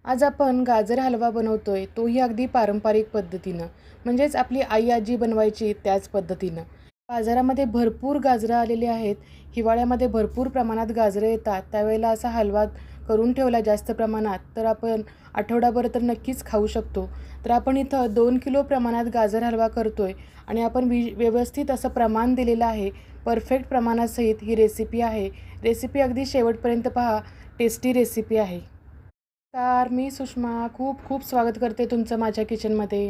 आज आपण गाजर हलवा बनवतोय, तोही अगदी पारंपरिक पद्धतीनं. म्हणजेच आपली आई-आजी बनवायची त्याच पद्धतीनं. बाजारामध्ये भरपूर गाजरं आलेली आहेत. हिवाळ्यामध्ये भरपूर प्रमाणात गाजरं येतात. त्यावेळेला असा हलवा करून ठेवला जास्त प्रमाणात, तर आपण आठवडाभर तर नक्कीच खाऊ शकतो. तर आपण इथं 2 किलो प्रमाणात गाजर हलवा करतोय आणि आपण व्यवस्थित असं प्रमाण दिलेलं आहे. परफेक्ट प्रमाणासहित ही रेसिपी आहे. रेसिपी अगदी शेवटपर्यंत पहा. टेस्टी रेसिपी आहे. नमस्कार, मी सुषमा खूप खूप स्वागत करते तुमचं माझ्या किचनमध्ये.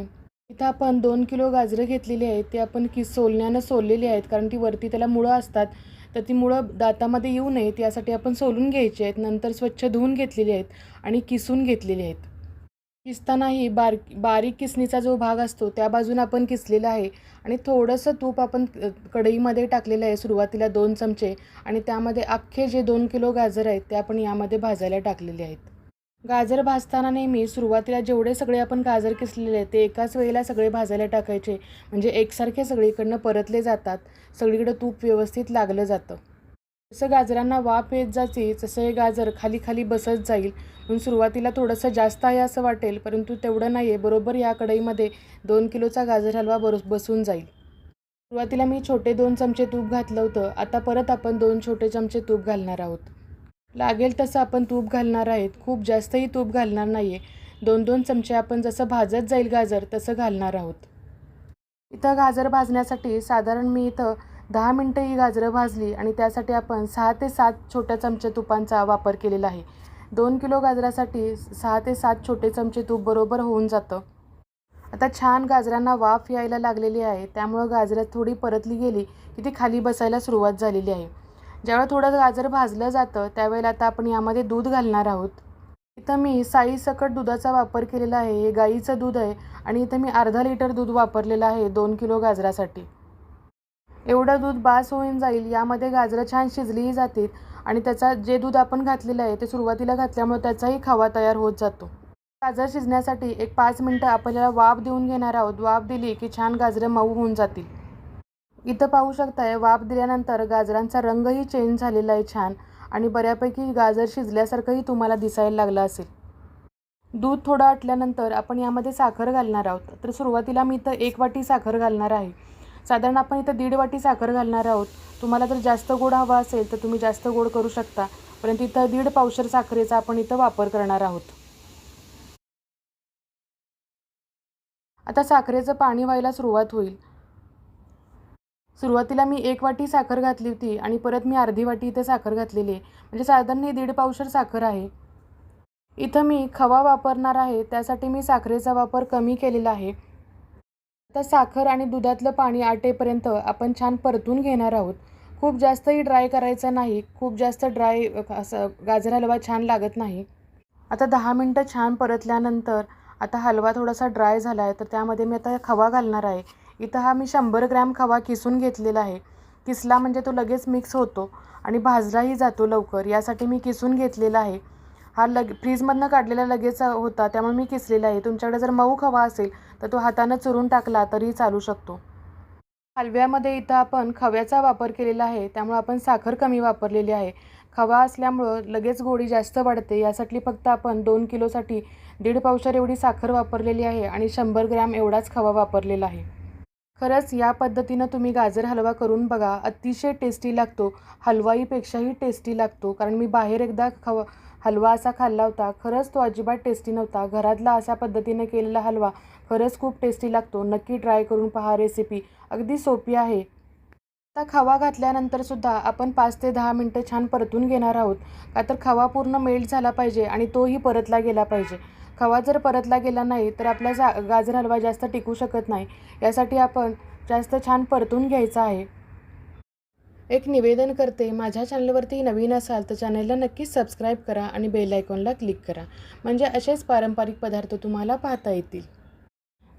इथं आपण 2 किलो गाजरं घेतलेली आहेत. ते आपण सोलण्यानं सोललेली आहेत, कारण ती वरती त्याला मुळं असतात. तर ती मुळं दातामध्ये येऊ नयेत यासाठी आपण सोलून घ्यायची आहेत. नंतर स्वच्छ धुवून घेतलेली आहेत आणि किसून घेतलेली आहेत. किसतानाही बारीक किसणीचा जो भाग असतो त्या बाजून आपण किसलेला आहे आणि थोडंसं तूप आपण कढईमध्ये टाकलेलं आहे सुरुवातीला 2 चमचे आणि त्यामध्ये अख्खे जे 2 किलो गाजर आहेत ते आपण यामध्ये भाजायला टाकलेले आहेत. गाजर भाजताना नेहमी सुरुवातीला जेवढे सगळे आपण गाजर किसलेले आहेत ते एकाच वेळेला सगळे भाजायला टाकायचे, म्हणजे एकसारखे सगळीकडनं परतले जातात, सगळीकडे तूप व्यवस्थित लागलं जातं. जसं गाजरांना वाफ येत जाते तसं हे गाजर खाली खाली बसत जाईल. म्हणून सुरुवातीला थोडंसं जास्त आहे असं वाटेल, परंतु तेवढं नाही आहे. बरोबर या कढईमध्ये 2 किलोचा गाजर हलवा बसून जाईल. सुरुवातीला मी छोटे 2 चमचे तूप घातलं होतं. आता परत आपण 2 छोटे चमचे तूप घालणार आहोत. लागेल तसं आपण तूप घालणार आहेत. खूप जास्तही तूप घालणार नाही आहे. 2-2 चमचे आपण जसं भाजत जाईल गाजर तसं घालणार आहोत. इथं गाजर भाजण्यासाठी साधारण मी इथं 10 मिनटं ही गाजरं भाजली आणि त्यासाठी आपण 6 ते 7 छोट्या चमचे तुपांचा वापर केलेला आहे. 2 किलो गाजरासाठी 6 ते 7 छोटे चमचे तूप बरोबर होऊन जातं. आता छान गाजरांना वाफ यायला लागलेली आहे, त्यामुळं गाजरं थोडी परतली गेली की ती खाली बसायला सुरुवात झालेली आहे. ज्यावेळेला थोडं गाजर भाजलं जातं त्यावेळेला आता आपण यामध्ये दूध घालणार आहोत. इथं मी साईसकट दुधाचा वापर केलेला आहे. हे गाईचं दूध आहे आणि इथं मी अर्धा लिटर दूध वापरलेलं आहे 2 किलो गाजरासाठी. एवढं दूध बास होऊन जाईल. यामध्ये गाजरं छान शिजलीही जातील आणि त्याचा जे दूध आपण घातलेलं आहे ते सुरुवातीला घातल्यामुळे त्याचाही खवा तयार होत जातो. गाजर शिजण्यासाठी एक 5 मिनटं आपल्याला वाफ देऊन घेणार आहोत. वाफ दिली की छान गाजरं मऊ होऊन जातील. इथं पाहू शकताय वाफ दिल्यानंतर गाजरांचा रंगही चेंज झालेला आहे छान आणि बऱ्यापैकी गाजर शिजल्यासारखंही तुम्हाला दिसायला लागलं असेल. दूध थोडं आटल्यानंतर आपण यामध्ये साखर घालणार आहोत. तर सुरुवातीला मी इथं 1 वाटी साखर घालणार आहे. साधारण आपण इथं 1.5 वाटी साखर घालणार आहोत. तुम्हाला जर जास्त गोड हवा असेल तर तुम्ही जास्त गोड करू शकता, परंतु इथं 1.5 पावशर साखरेचा आपण इथं वापर करणार आहोत. आता साखरेचं पाणी व्हायला सुरुवात होईल. सुरुवातीला मी 1 वाटी साखर घातली होती आणि परत मी अर्धी वाटी इथे साखर घातलेली आहे. म्हणजे साधारण ही 1.5 पावशर साखर आहे. इथं मी खवा वापरणार आहे, त्यासाठी मी साखरेचा वापर कमी केलेला आहे. आता साखर आणि दुधातलं पाणी आटेपर्यंत आपण छान परतून घेणार आहोत. खूप जास्तही ड्राय करायचं नाही. खूप जास्त ड्राय असं गाजर हलवा छान लागत नाही. आता 10 मिनटं छान परतल्यानंतर आता हलवा थोडासा ड्राय झाला आहे, तर त्यामध्ये मी आता खवा घालणार आहे. इथं हा मी 100 ग्रॅम खवा किसून घेतलेला आहे. किसला म्हणजे तो लगेच मिक्स होतो आणि भाजलाही जातो लवकर, यासाठी मी किसून घेतलेला आहे. हा फ्रीजमधनं काढलेला लगेच होता, त्यामुळे मी किसलेला आहे. तुमच्याकडे जर मऊ खवा असेल तर तो हातानं चुरून टाकला तरीही चालू शकतो. हलव्यामध्ये इथं आपण खव्याचा वापर केलेला आहे, त्यामुळे आपण साखर कमी वापरलेली आहे. खवा असल्यामुळं लगेच गोडी जास्त वाढते, यासाठी फक्त आपण 2 किलोसाठी 1.5 पावशर एवढी साखर वापरलेली आहे आणि 100 ग्रॅम एवढाच खवा वापरलेला आहे. खरंच या पद्धतीनं तुम्ही गाजर हलवा करून बघा. अतिशय टेस्टी लागतो. हलवाईपेक्षाही टेस्टी लागतो. कारण मी बाहेर एकदा हलवा असा खाल्ला होता. खरंच तो अजिबात टेस्टी नव्हता. घरातला अशा पद्धतीने केलेला हलवा खरंच खूप टेस्टी लागतो. नक्की ट्राय करून पहा. रेसिपी अगदी सोपी आहे. आता खवा घातल्यानंतरसुद्धा आपण 5 ते 10 मिनटं छान परतून घेणार आहोत. का तर खवा पूर्ण मेल्ट झाला पाहिजे आणि तोही परतला गेला पाहिजे. खवा जर परतला गेला नाही तर आपला गाजर हलवा जास्त टिकू शकत नाही. यासाठी आपण जास्त छान परतून घ्यायचा आहे. एक निवेदन करते, माझ्या चॅनलवरती नवीन असाल तर चॅनलला नक्कीच सबस्क्राईब करा आणि बेल आयकॉनला क्लिक करा. म्हणजे असेच पारंपरिक पदार्थ तुम्हाला पाहता येतील.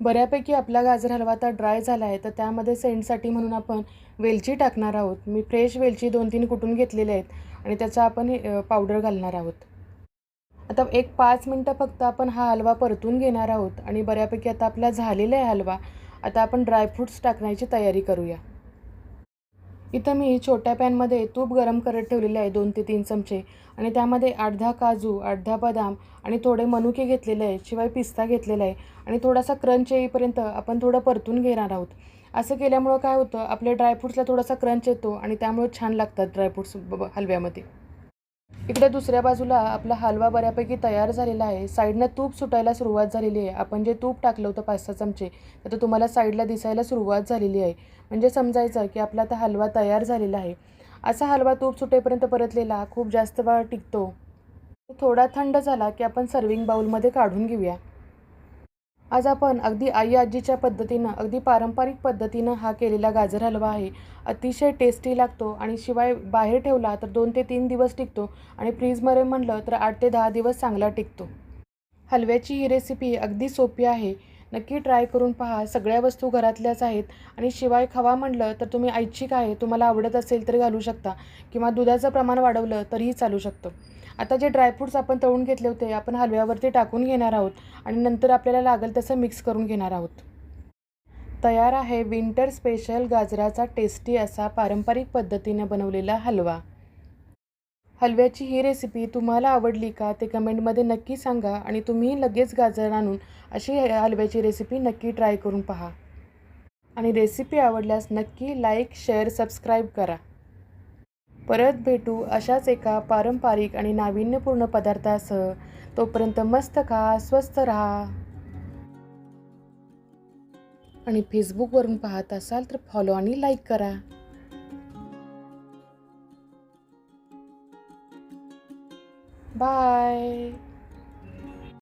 बऱ्यापैकी आपला गाजर हलवा आता ड्राय झाला आहे, तर त्यामध्ये सेंटसाठी म्हणून आपण वेलची टाकणार आहोत. मी फ्रेश वेलची 2-3 कुटून घेतलेल्या आहेत आणि त्याचा आपण पावडर घालणार आहोत. आता एक 5 मिनटं फक्त आपण हा हलवा परतून घेणार आहोत आणि बऱ्यापैकी आता आपला झालेला आहे हलवा. आता आपण ड्रायफ्रूट्स टाकण्याची तयारी करूया. इथं मी छोट्या पॅनमध्ये तूप गरम करत ठेवलेले आहे 2 ते 3 चमचे आणि त्यामध्ये 8-10 काजू, 8-10 बदाम आणि थोडे मनुके घेतलेले आहेत. शिवाय पिस्ता घेतलेला आहे आणि थोडासा क्रंच येईपर्यंत आपण थोडं परतून घेणार आहोत. असं केल्यामुळं काय होतं, आपल्या ड्रायफ्रुट्सला थोडासा क्रंच येतो आणि त्यामुळे छान लागतात ड्रायफ्रुट्स हलव्यामध्ये. इकडे दुसऱ्या बाजूला आपला हलवा बऱ्यापैकी तयार झालेला आहे. साईडनं तूप सुटायला सुरुवात झालेली आहे. आपण जे तूप टाकलं होतं 5-6 चमचे, तर तुम्हाला साईडला दिसायला सुरुवात झालेली आहे. म्हणजे समजायचं की आपला आता हलवा तयार झालेला आहे. असा हलवा तूप सुटेपर्यंत परतलेला खूप जास्त वेळ टिकतो. थोडा थंड झाला की आपण सर्व्हिंग बाउलमध्ये काढून घेऊया. आज आपण अगदी आई-आजीच्या पद्धतीनं, अगदी पारंपरिक पद्धतीनं हा केलेला गाजर हलवा आहे. अतिशय टेस्टी लागतो आणि शिवाय बाहेर ठेवला तर 2 ते 3 दिवस टिकतो आणि फ्रीजमध्ये म्हटलं तर 8 ते 10 दिवस चांगला टिकतो. हलव्याची ही रेसिपी अगदी सोपी आहे. नक्की ट्राय करून पहा. सगळ्या वस्तू घरातल्याच आहेत आणि शिवाय खावा म्हटलं तर तुम्ही ऐच्छिक आहे. तुम्हाला आवडत असेल तर घालू शकता किंवा दुधाचं प्रमाण वाढवलं तरीही चालू शकतं. आता जे ड्रायफ्रुट्स आपण तळून घेतले होते आपण हलव्यावरती टाकून घेणार आहोत आणि नंतर आपल्याला लागेल तसं मिक्स करून घेणार आहोत. तयार आहे विंटर स्पेशल गाजराचा टेस्टी असा पारंपरिक पद्धतीने बनवलेला हलवा. हलव्याची ही रेसिपी तुम्हाला आवडली का ते कमेंटमध्ये नक्की सांगा आणि तुम्ही लगेच गाजर आणून अशी हलव्याची रेसिपी नक्की ट्राय करून पहा. आणि रेसिपी आवडल्यास नक्की लाईक, शेअर, सबस्क्राईब करा. परत भेटू अशाच एका पारंपरिक आणि नाविन्यपूर्ण पदार्थासह. तोपर्यंत मस्त खा, स्वस्थ राहा. आणि फेसबुकवरून पाहत असाल तर फॉलो आणि लाईक करा. बाय.